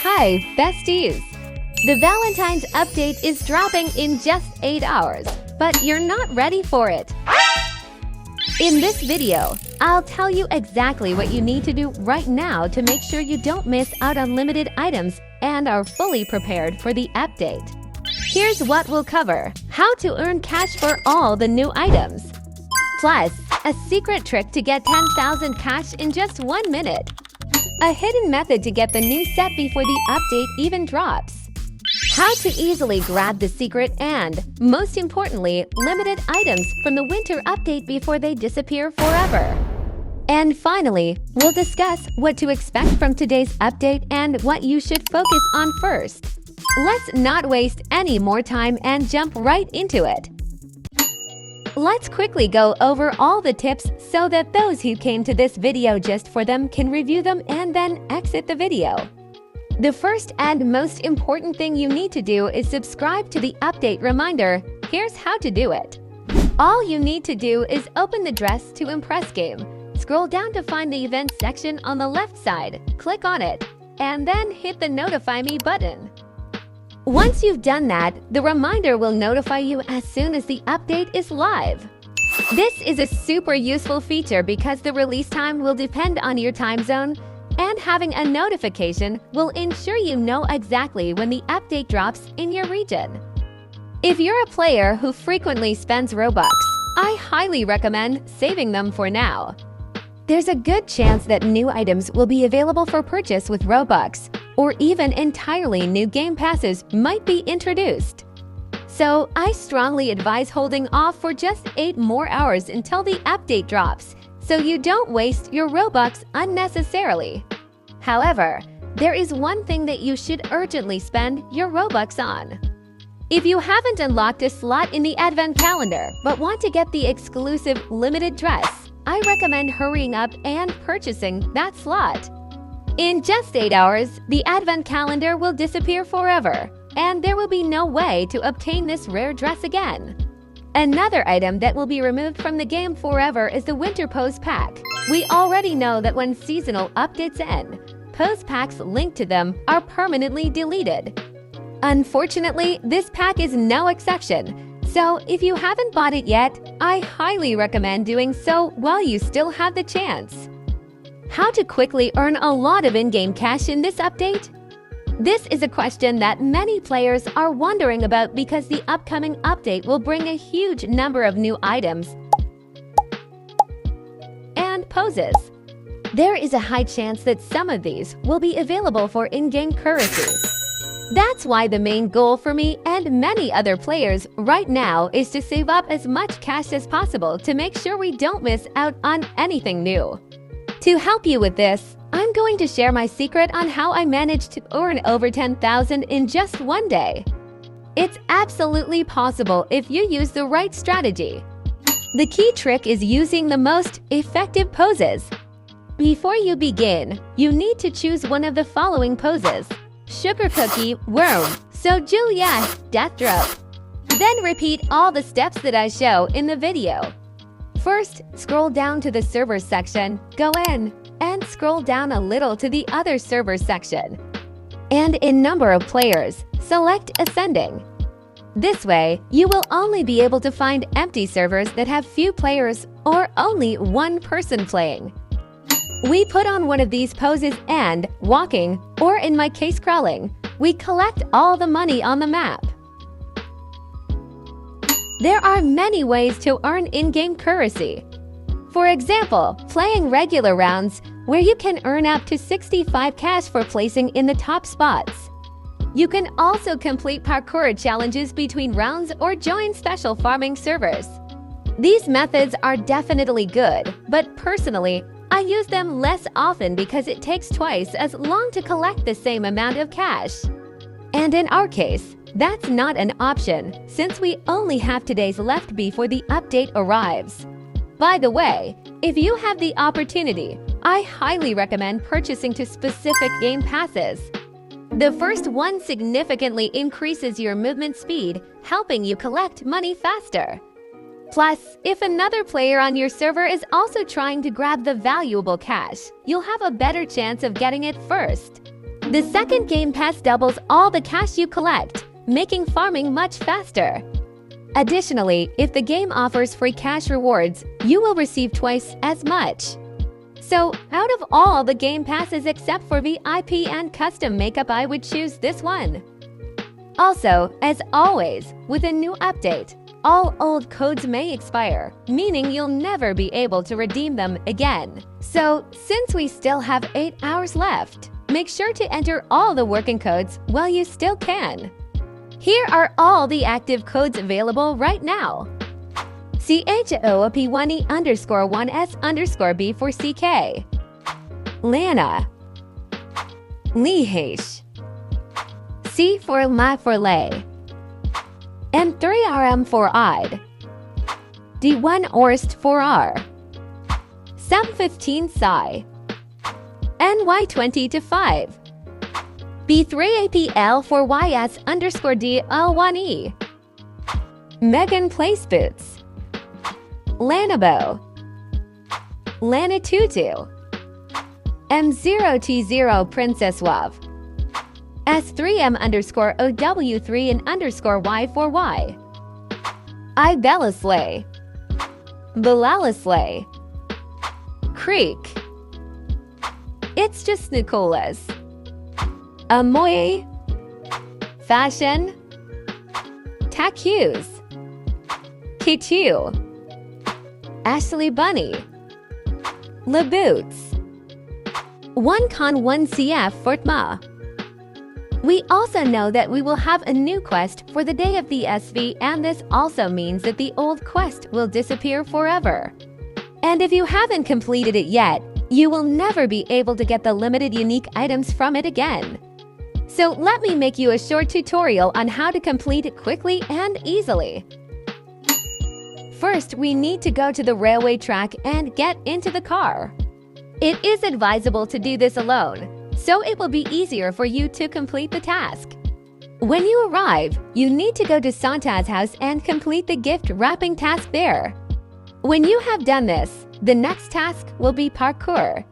Hi, besties! The Valentine's update is dropping in just 8 hours, but you're not ready for it. In this video, I'll tell you exactly what you need to do right now to make sure you don't miss out on limited items and are fully prepared for the update. Here's what we'll cover: how to earn cash for all the new items, plus a secret trick to get 10,000 cash in just 1 minute, a hidden method to get the new set before the update even drops, how to easily grab the secret and, most importantly, limited items from the winter update before they disappear forever. And finally, we'll discuss what to expect from today's update and what you should focus on first. Let's not waste any more time and jump right into it. Let's quickly go over all the tips so that those who came to this video just for them can review them and then exit the video. The first and most important thing you need to do is subscribe to the update reminder. Here's how to do it. All you need to do is open the Dress to Impress game. Scroll down to find the events section on the left side, click on it, and then hit the Notify Me button. Once you've done that, the reminder will notify you as soon as the update is live. This is a super useful feature because the release time will depend on your time zone, and having a notification will ensure you know exactly when the update drops in your region. If you're a player who frequently spends Robux, I highly recommend saving them for now. There's a good chance that new items will be available for purchase with Robux, or even entirely new game passes might be introduced. So I strongly advise holding off for just 8 more hours until the update drops, so you don't waste your Robux unnecessarily. However, there is one thing that you should urgently spend your Robux on. If you haven't unlocked a slot in the Advent calendar but want to get the exclusive limited dress, I recommend hurrying up and purchasing that slot. In just 8 hours, the Advent calendar will disappear forever, and there will be no way to obtain this rare dress again. Another item that will be removed from the game forever is the Winter Pose Pack. We already know that when seasonal updates end, pose packs linked to them are permanently deleted. Unfortunately, this pack is no exception. So if you haven't bought it yet, I highly recommend doing so while you still have the chance. How to quickly earn a lot of in-game cash in this update? This is a question that many players are wondering about because the upcoming update will bring a huge number of new items and poses. There is a high chance that some of these will be available for in-game currency. That's why the main goal for me and many other players right now is to save up as much cash as possible to make sure we don't miss out on anything new. To help you with this, I'm going to share my secret on how I managed to earn over 10,000 in just 1 day. It's absolutely possible if you use the right strategy. The key trick is using the most effective poses. Before you begin, you need to choose one of the following poses: Sugar Cookie, Worm, So Julia, Death Drop. Then repeat all the steps that I show in the video. First, scroll down to the servers section, go in, and scroll down a little to the other servers section. And in number of players, select Ascending. This way, you will only be able to find empty servers that have few players or only one person playing. We put on one of these poses and, walking, or in my case crawling, we collect all the money on the map. There are many ways to earn in-game currency. For example, playing regular rounds, where you can earn up to 65 cash for placing in the top spots. You can also complete parkour challenges between rounds or join special farming servers. These methods are definitely good, but personally, I use them less often because it takes twice as long to collect the same amount of cash. And in our case, that's not an option since we only have today's left before the update arrives. By the way, if you have the opportunity, I highly recommend purchasing to specific game passes. The first one significantly increases your movement speed, helping you collect money faster. Plus, if another player on your server is also trying to grab the valuable cash, you'll have a better chance of getting it first. The second Game Pass doubles all the cash you collect, making farming much faster. Additionally, if the game offers free cash rewards, you will receive twice as much. So, out of all the Game Passes except for VIP and custom makeup, I would choose this one. Also, as always, with a new update, all old codes may expire, meaning you'll never be able to redeem them again. So, since we still have 8 hours left, make sure to enter all the working codes while you still can. Here are all the active codes available right now. CHOOP1E_1S_B for CK. Lana. Lihesh. C for La for Lay. M3RM for Id. D1 Orst for R. Sub15 Psi. NY20 to 5. B3APL for YS_DL1E. Megan Place Boots. Lanabo. Lanatutu. M0T0 Princess Wav. S3M_OW3 and _Y for Y. I Bellaslay. Belalaslay. Creek. It's just Nicolas. Amoy. Fashion. Takus. Kichu. Ashley Bunny. Laboots. 1Con1CF Fortma. We also know that we will have a new quest for the day of the SV, and this also means that the old quest will disappear forever. And if you haven't completed it yet, you will never be able to get the limited unique items from it again. So let me make you a short tutorial on how to complete it quickly and easily. First, we need to go to the railway track and get into the car. It is advisable to do this alone, so it will be easier for you to complete the task. When you arrive, you need to go to Santa's house and complete the gift wrapping task there. When you have done this, the next task will be parkour.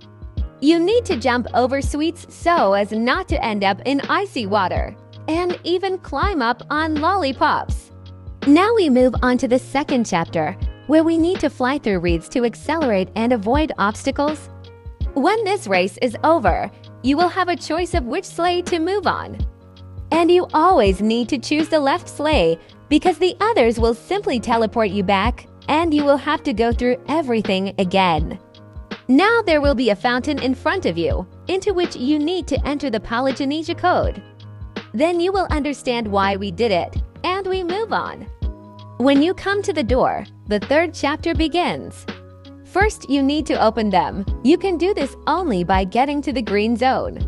You need to jump over sweets so as not to end up in icy water, and even climb up on lollipops. Now we move on to the second chapter, where we need to fly through reeds to accelerate and avoid obstacles. When this race is over, you will have a choice of which sleigh to move on. And you always need to choose the left sleigh, because the others will simply teleport you back, and you will have to go through everything again. Now there will be a fountain in front of you, into which you need to enter the Polygenesia code. Then you will understand why we did it, and we move on. When you come to the door, the third chapter begins. First, you need to open them. You can do this only by getting to the green zone.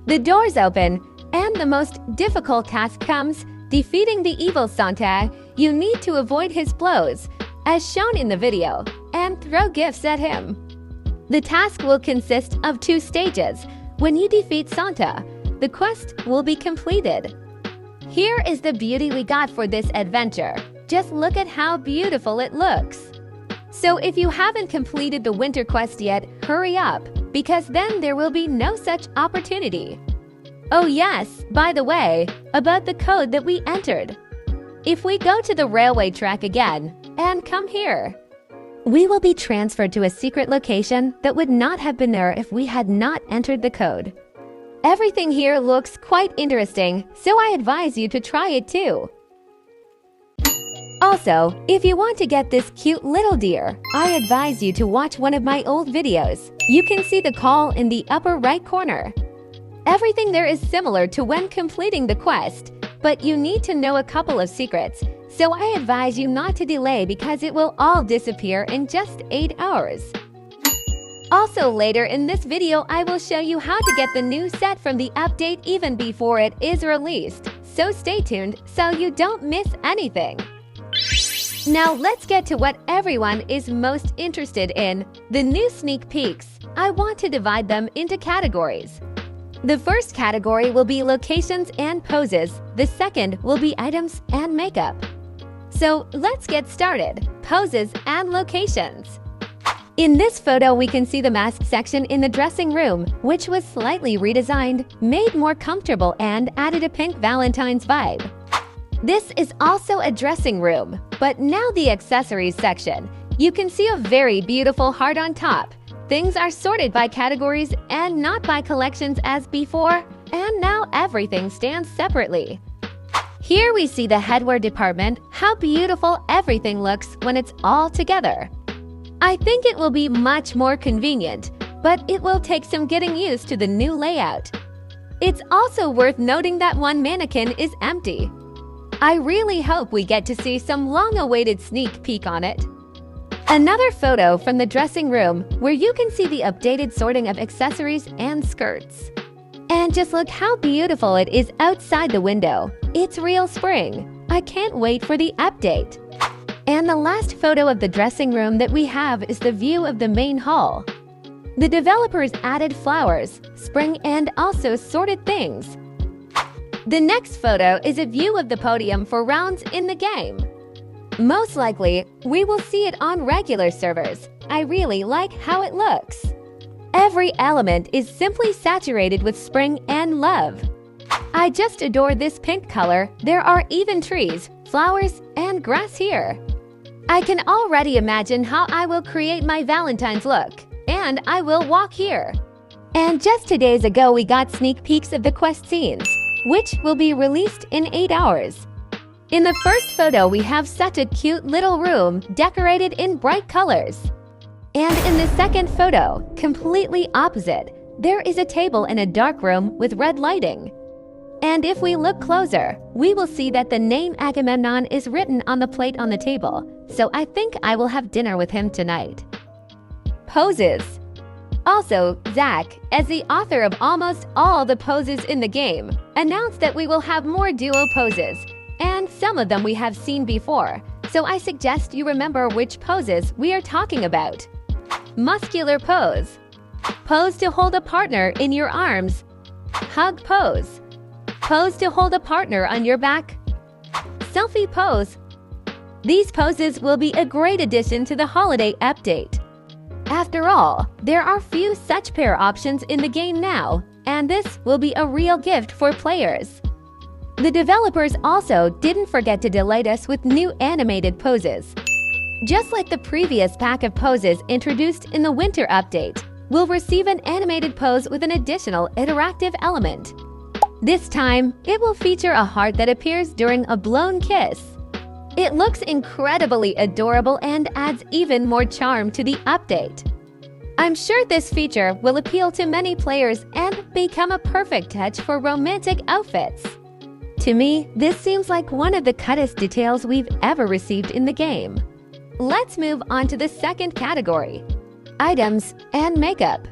The doors open, and the most difficult task comes, defeating the evil Santa. You need to avoid his blows, as shown in the video, and throw gifts at him. The task will consist of 2 stages. When you defeat Santa, the quest will be completed. Here is the beauty we got for this adventure. Just look at how beautiful it looks. So if you haven't completed the winter quest yet, hurry up, because then there will be no such opportunity. Oh yes, by the way, about the code that we entered. If we go to the railway track again, and come here, we will be transferred to a secret location that would not have been there if we had not entered the code. Everything here looks quite interesting, so I advise you to try it too. Also, if you want to get this cute little deer, I advise you to watch one of my old videos. You can see the call in the upper right corner. Everything there is similar to when completing the quest, but you need to know a couple of secrets, so I advise you not to delay because it will all disappear in just 8 hours. Also later in this video, I will show you how to get the new set from the update even before it is released, so stay tuned so you don't miss anything. Now let's get to what everyone is most interested in, the new sneak peeks. I want to divide them into categories. The first category will be locations and poses. The second will be items and makeup. So let's get started. Poses and locations. In this photo, we can see the mask section in the dressing room, which was slightly redesigned, made more comfortable, and added a pink Valentine's vibe. This is also a dressing room, but now the accessories section. You can see a very beautiful heart on top. Things are sorted by categories and not by collections as before, and now everything stands separately. Here we see the headwear department, how beautiful everything looks when it's all together. I think it will be much more convenient, but it will take some getting used to the new layout. It's also worth noting that one mannequin is empty. I really hope we get to see some long-awaited sneak peek on it. Another photo from the dressing room where you can see the updated sorting of accessories and skirts. And just look how beautiful it is outside the window. It's real spring. I can't wait for the update. And the last photo of the dressing room that we have is the view of the main hall. The developers added flowers, spring, and also sorted things. The next photo is a view of the podium for rounds in the game. Most likely, we will see it on regular servers. I really like how it looks. Every element is simply saturated with spring and love. I just adore this pink color. There are even trees, flowers, and grass here. I can already imagine how I will create my Valentine's look, and I will walk here. And just 2 days ago, we got sneak peeks of the quest scenes, which will be released in 8 hours. In the first photo, we have such a cute little room decorated in bright colors. And in the second photo, completely opposite, there is a table in a dark room with red lighting. And if we look closer, we will see that the name Agamemnon is written on the plate on the table, so I think I will have dinner with him tonight. Poses. Also, Zach, as the author of almost all the poses in the game, announced that we will have more duo poses, and some of them we have seen before, so I suggest you remember which poses we are talking about. Muscular pose. Pose to hold a partner in your arms. Hug pose. Pose to hold a partner on your back. Selfie pose. These poses will be a great addition to the holiday update. After all, there are few such pair options in the game now, and this will be a real gift for players. The developers also didn't forget to delight us with new animated poses. Just like the previous pack of poses introduced in the winter update, we'll receive an animated pose with an additional interactive element. This time, it will feature a heart that appears during a blown kiss. It looks incredibly adorable and adds even more charm to the update. I'm sure this feature will appeal to many players and become a perfect touch for romantic outfits. To me, this seems like one of the cuttest details we've ever received in the game. Let's move on to the second category, items and makeup.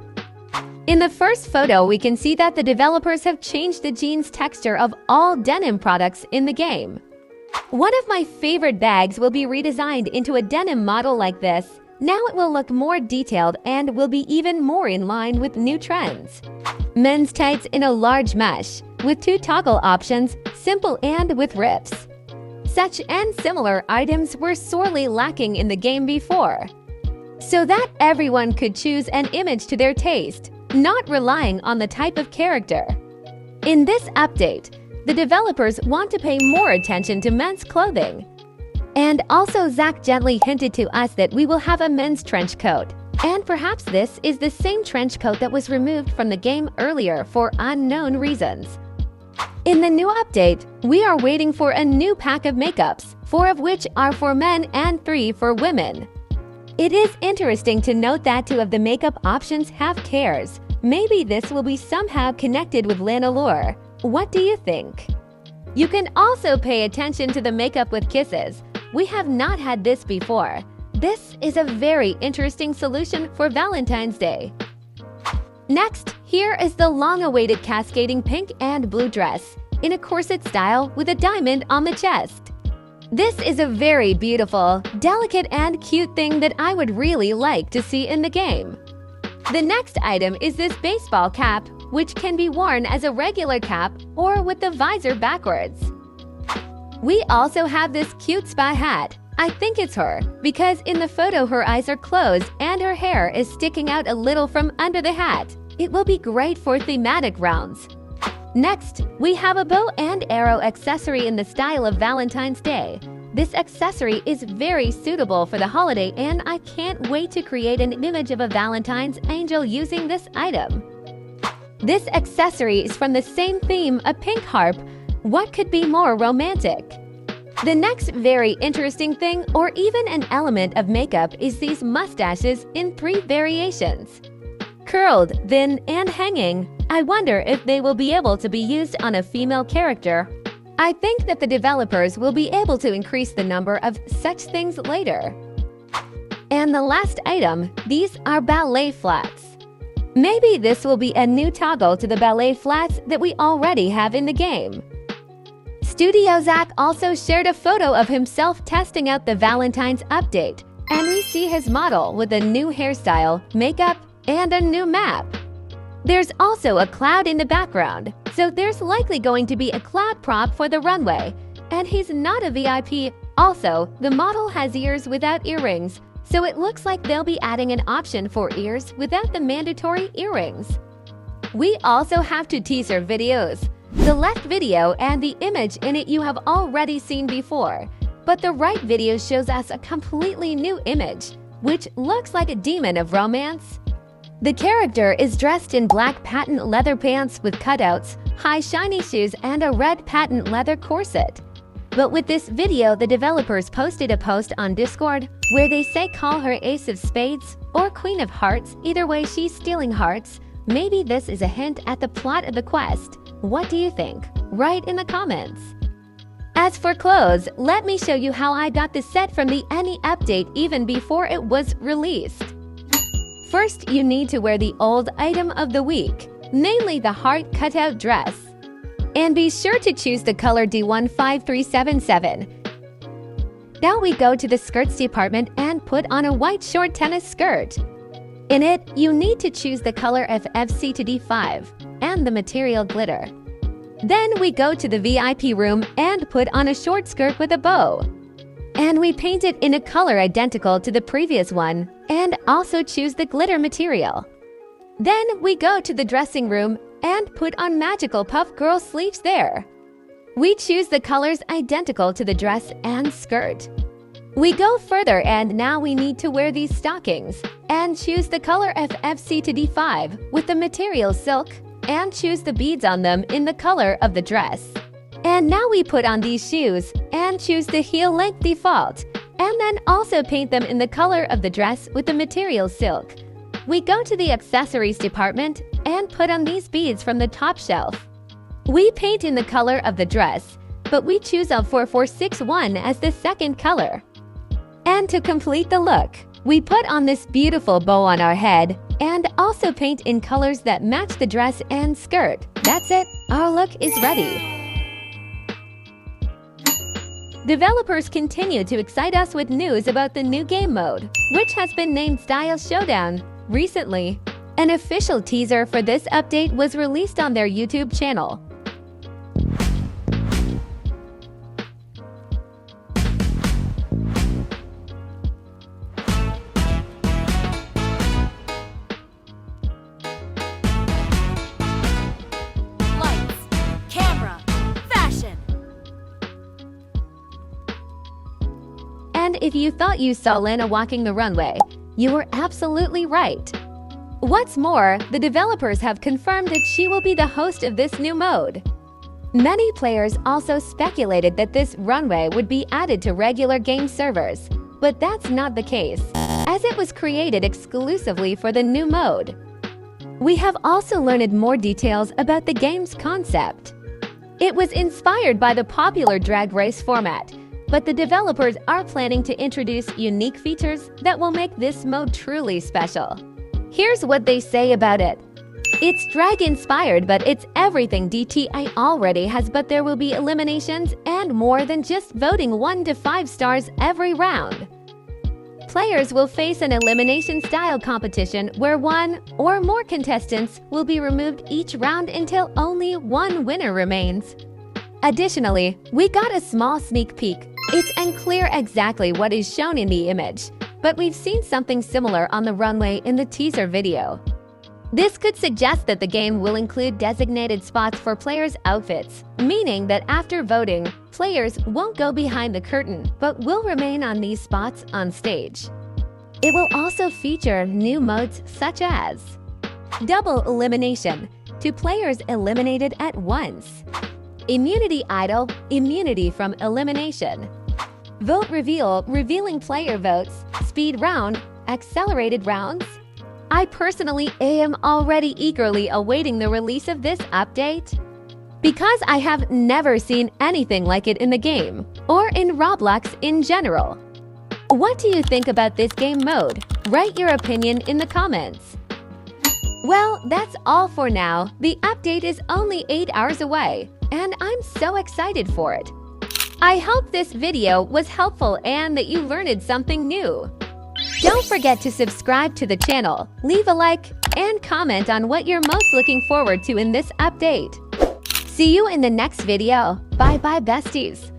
In the first photo, we can see that the developers have changed the jeans texture of all denim products in the game. One of my favorite bags will be redesigned into a denim model like this. Now it will look more detailed and will be even more in line with new trends. Men's tights in a large mesh, with 2 toggle options, simple and with rips. Such and similar items were sorely lacking in the game before, so that everyone could choose an image to their taste, not relying on the type of character. In this update, the developers want to pay more attention to men's clothing. And also, Zach gently hinted to us that we will have a men's trench coat. And perhaps this is the same trench coat that was removed from the game earlier for unknown reasons. In the new update, we are waiting for a new pack of makeups, 4 of which are for men and 3 for women. It is interesting to note that 2 of the makeup options have cares. Maybe this will be somehow connected with Lana lore. What do you think? You can also pay attention to the makeup with kisses. We have not had this before. This is a very interesting solution for Valentine's Day. Next, here is the long-awaited cascading pink and blue dress in a corset style with a diamond on the chest. This is a very beautiful, delicate, and cute thing that I would really like to see in the game. The next item is this baseball cap, which can be worn as a regular cap or with the visor backwards. We also have this cute spy hat. I think it's her, because in the photo her eyes are closed and her hair is sticking out a little from under the hat. It will be great for thematic rounds. Next, we have a bow and arrow accessory in the style of Valentine's Day. This accessory is very suitable for the holiday and I can't wait to create an image of a Valentine's angel using this item. This accessory is from the same theme, a pink harp. What could be more romantic? The next very interesting thing, or even an element of makeup, is these mustaches in 3 variations. Curled, thin, and hanging. I wonder if they will be able to be used on a female character. I think that the developers will be able to increase the number of such things later. And the last item, these are ballet flats. Maybe this will be a new toggle to the ballet flats that we already have in the game. Studio Zach also shared a photo of himself testing out the Valentine's update, and we see his model with a new hairstyle, makeup, and a new map. There's also a cloud in the background, so there's likely going to be a cloud prop for the runway. And he's not a VIP. Also, the model has ears without earrings, so it looks like they'll be adding an option for ears without the mandatory earrings. We also have 2 teaser videos. The left video and the image in it you have already seen before, but the right video shows us a completely new image, which looks like a demon of romance. The character is dressed in black patent leather pants with cutouts, high shiny shoes, and a red patent leather corset. But with this video, the developers posted a post on Discord where they say call her Ace of Spades or Queen of Hearts. Either way, she's stealing hearts. Maybe this is a hint at the plot of the quest. What do you think? Write in the comments. As for clothes, let me show you how I got the set from the Any update even before it was released. First, you need to wear the old item of the week, namely the heart cutout dress. And be sure to choose the color D15377. Now we go to the skirts department and put on a white short tennis skirt. In it, you need to choose the color of FC to D5 and the material glitter. Then we go to the VIP room and put on a short skirt with a bow. And we paint it in a color identical to the previous one and also choose the glitter material. Then we go to the dressing room and put on magical puff girl sleeves there. We choose the colors identical to the dress and skirt. We go further and now we need to wear these stockings and choose the color of FC to D5 with the material silk and choose the beads on them in the color of the dress. And now we put on these shoes and choose the heel length default and then also paint them in the color of the dress with the material silk. We go to the accessories department and put on these beads from the top shelf. We paint in the color of the dress, but we choose a 4461 as the second color. And to complete the look, we put on this beautiful bow on our head and also paint in colors that match the dress and skirt. That's it, our look is ready. Developers continue to excite us with news about the new game mode, which has been named Style Showdown. Recently, an official teaser for this update was released on their YouTube channel. And if you thought you saw Lena walking the runway, you were absolutely right. What's more, the developers have confirmed that she will be the host of this new mode. Many players also speculated that this runway would be added to regular game servers, but that's not the case, as it was created exclusively for the new mode. We have also learned more details about the game's concept. It was inspired by the popular drag race format, but the developers are planning to introduce unique features that will make this mode truly special. Here's what they say about it. It's drag-inspired, but it's everything DTI already has, but there will be eliminations and more than just voting 1 to 5 stars every round. Players will face an elimination-style competition where 1 or more contestants will be removed each round until only 1 winner remains. Additionally, we got a small sneak peek It's unclear exactly what is shown in the image, but we've seen something similar on the runway in the teaser video. This could suggest that the game will include designated spots for players' outfits, meaning that after voting, players won't go behind the curtain but will remain on these spots on stage. It will also feature new modes such as double elimination, 2 players eliminated at once, immunity idol, immunity from elimination, vote reveal, revealing player votes, speed round, accelerated rounds. I personally am already eagerly awaiting the release of this update because I have never seen anything like it in the game or in Roblox in general. What do you think about this game mode? Write your opinion in the comments. Well, that's all for now. The update is only 8 hours away, and I'm so excited for it. I hope this video was helpful and that you learned something new. Don't forget to subscribe to the channel, leave a like, and comment on what you're most looking forward to in this update. See you in the next video. Bye-bye, besties.